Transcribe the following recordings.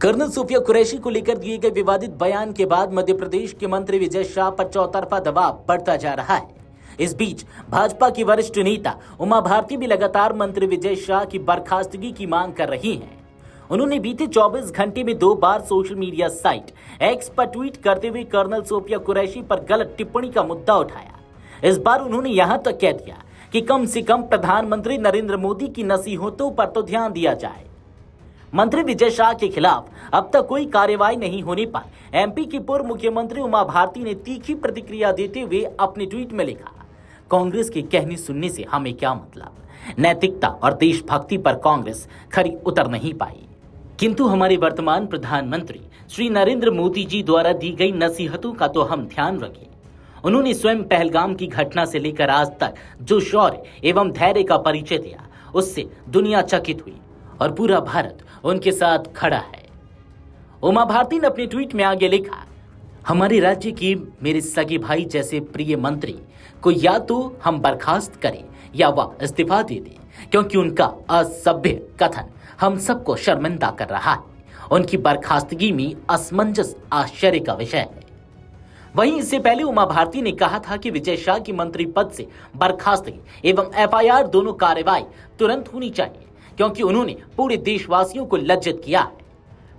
Colonel सूफिया कुरैशी को लेकर दिए गए विवादित बयान के बाद मध्य प्रदेश के मंत्री विजय शाह पर चौतरफा दबाव बढ़ता जा रहा है। इस बीच भाजपा की वरिष्ठ नेता उमा भारती भी लगातार मंत्री विजय शाह की बर्खास्तगी की मांग कर रही हैं। उन्होंने बीते 24 घंटे में 2 बार सोशल मीडिया साइट एक्स पर ट्वीट करते हुए कर्नल सूफिया कुरैशी पर गलत टिप्पणी का मुद्दा उठाया। इस बार उन्होंने यहां तक कह दिया कि कम से कम प्रधानमंत्री नरेंद्र मोदी की नसीहतों पर तो ध्यान दिया जाए। मंत्री विजय शाह के खिलाफ अब तक कोई कार्रवाई नहीं होने पर एमपी की पूर्व मुख्यमंत्री उमा भारती ने तीखी प्रतिक्रिया देते हुए अपने ट्वीट में लिखा, कांग्रेस के कहने सुनने से हमें क्या मतलब। नैतिकता और देशभक्ति पर कांग्रेस खरी उतर नहीं पाई, किंतु हमारे वर्तमान प्रधानमंत्री श्री नरेंद्र मोदी जी द्वारा दी गई नसीहतों का तो हम ध्यान रखें। उन्होंने स्वयं पहलगाम की घटना से लेकर आज तक जो शौर्य एवं धैर्य का परिचय दिया, उससे दुनिया चकित हुई और पूरा भारत उनके साथ खड़ा है। उमा भारती ने अपने ट्वीट में आगे लिखा, हमारे राज्य के मेरे सगे भाई जैसे प्रिय मंत्री को या तो हम बर्खास्त करें या वह इस्तीफा दे दें, क्योंकि उनका असभ्य कथन हम सबको शर्मिंदा कर रहा है। उनकी बर्खास्तगी में असमंजस आश्चर्य का विषय है। वहीं इससे पहले उमा भारती ने कहा था कि विजय शाह की मंत्री पद से बर्खास्तगी एवं एफआईआर दोनों कार्रवाई तुरंत होनी चाहिए, क्योंकि उन्होंने पूरे देशवासियों को लज्जित किया है।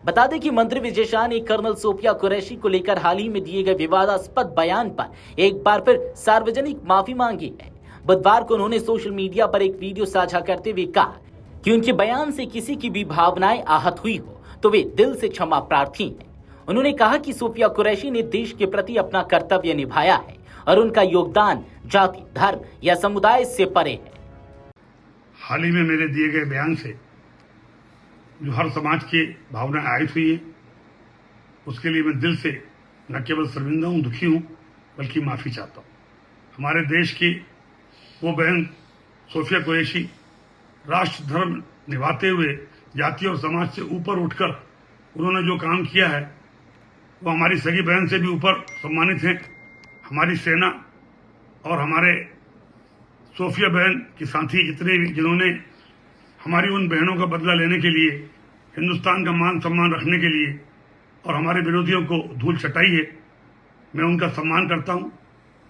बता दें कि मंत्री विजय शाह ने कर्नल सूफिया कुरैशी को लेकर हाल ही में दिए गए विवादास्पद बयान पर एक बार फिर सार्वजनिक माफी मांगी है। बुधवार को उन्होंने सोशल मीडिया पर एक वीडियो साझा करते हुए कहा कि उनके बयान से किसी की भी भावनाएं आहत हुई हो तो वे दिल से क्षमा प्रार्थी हैं। उन्होंने कहा कि सूफिया कुरैशी ने देश के प्रति अपना कर्तव्य निभाया है और उनका योगदान जाति, धर्म या समुदाय से परे है। हाल ही में मेरे दिए गए बयान से जो हर समाज की भावनाएं आहत हुई है, उसके लिए मैं दिल से न केवल शर्मिंदा हूं, दुखी हूं, बल्कि माफी चाहता हूं। हमारे देश की वो बहन सूफिया कुरैशी राष्ट्र धर्म निभाते हुए जाति और समाज से ऊपर उठकर उन्होंने जो काम किया है, वो हमारी सगी बहन से भी ऊपर सम्मानित हैं। हमारी सेना और हमारे सूफिया बहन के साथी जितने भी जिन्होंने हमारी उन बहनों का बदला लेने के लिए, हिंदुस्तान का मान सम्मान रखने के लिए और हमारे विरोधियों को धूल चटाई है, मैं उनका सम्मान करता हूं।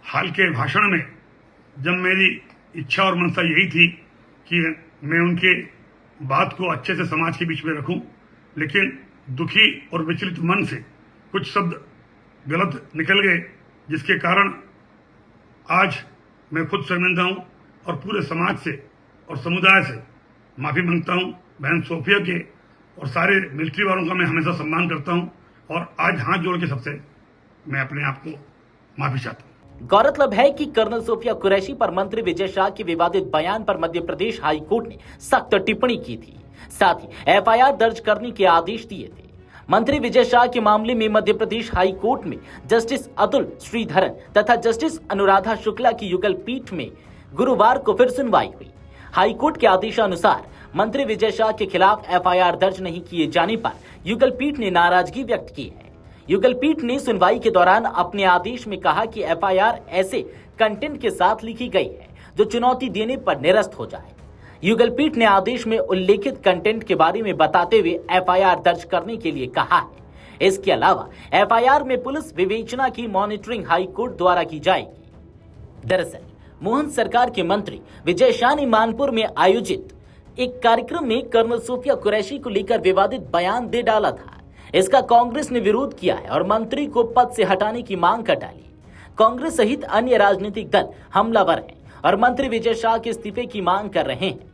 हाल के भाषण में जब मेरी इच्छा और मनसा यही थी कि मैं उनके बात को अच्छे से समाज के बीच में रखूं, लेकिन दुखी और विचलित मन से कुछ शब्द गलत निकल गए, जिसके कारण आज मैं खुद शर्मिंदा हूं और पूरे समाज से और समुदाय से माफी मांगता हूं। बहन सूफिया के और सारे मिलिट्री वालों का मैं हमेशा सम्मान करता हूं और आज हाथ जोड़ के सबसे मैं अपने आप को माफी चाहता हूं। गौरतलब है कि कर्नल सूफिया कुरैशी पर मंत्री विजय शाह के विवादित बयान पर मध्य प्रदेश हाई कोर्ट ने सख्त टिप्पणी की थी, साथ ही एफआईआर दर्ज करने के आदेश दिए थे। मंत्री विजय शाह के मामले में मध्य प्रदेश हाई कोर्ट में जस्टिस अतुल श्रीधरन तथा जस्टिस अनुराधा शुक्ला की युगल पीठ में गुरुवार को फिर सुनवाई हुई। हाई कोर्ट के आदेशानुसार मंत्री विजय शाह के खिलाफ एफआईआर दर्ज नहीं किए जाने पर युगल पीठ ने नाराजगी व्यक्त की है। युगल पीठ ने सुनवाई के दौरान अपने आदेश में कहा कि एफआईआर ऐसे कंटेंट के साथ लिखी गई है जो चुनौती देने पर निरस्त हो जाए। युगल पीठ ने आदेश में उल्लेखित कंटेंट के बारे में बताते हुए एफआईआर दर्ज करने के लिए कहा है। इसके अलावा एफआईआर में पुलिस विवेचना की मॉनिटरिंग हाई कोर्ट द्वारा की जाएगी। दरअसल मोहन सरकार के मंत्री विजय शाह ने मानपुर में आयोजित एक कार्यक्रम में कर्नल सूफिया कुरैशी को लेकर विवादित बयान दे डाला था। इसका कांग्रेस ने विरोध किया है और मंत्री को पद से हटाने की मांग कर डाली। कांग्रेस सहित अन्य राजनीतिक दल हमलावर हैं और मंत्री विजय शाह के इस्तीफे की मांग कर रहे हैं।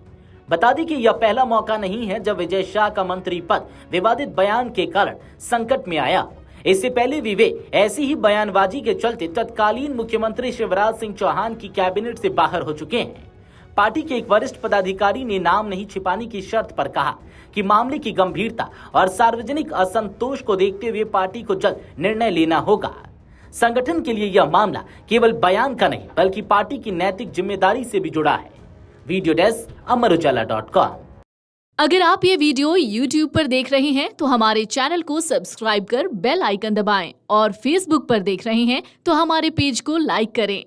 बता दें कि यह पहला मौका नहीं है जब विजय शाह का मंत्री पद विवादित बयान के कारण संकट में आया। इससे पहले भी वे ऐसी ही बयानबाजी के चलते तत्कालीन मुख्यमंत्री शिवराज सिंह चौहान की कैबिनेट से बाहर हो चुके हैं। पार्टी के एक वरिष्ठ पदाधिकारी ने नाम नहीं छिपाने की शर्त पर कहा कि मामले की गंभीरता और सार्वजनिक असंतोष को देखते हुए पार्टी को जल्द निर्णय लेना होगा। संगठन के लिए यह मामला केवल बयान का नहीं बल्कि पार्टी की नैतिक जिम्मेदारी से भी जुड़ा है। Video desk Amar Ujala dot com. अगर आप ये वीडियो YouTube पर देख रहे हैं तो हमारे चैनल को सब्सक्राइब कर बेल आइकन दबाएं और Facebook पर देख रहे हैं तो हमारे पेज को लाइक करें।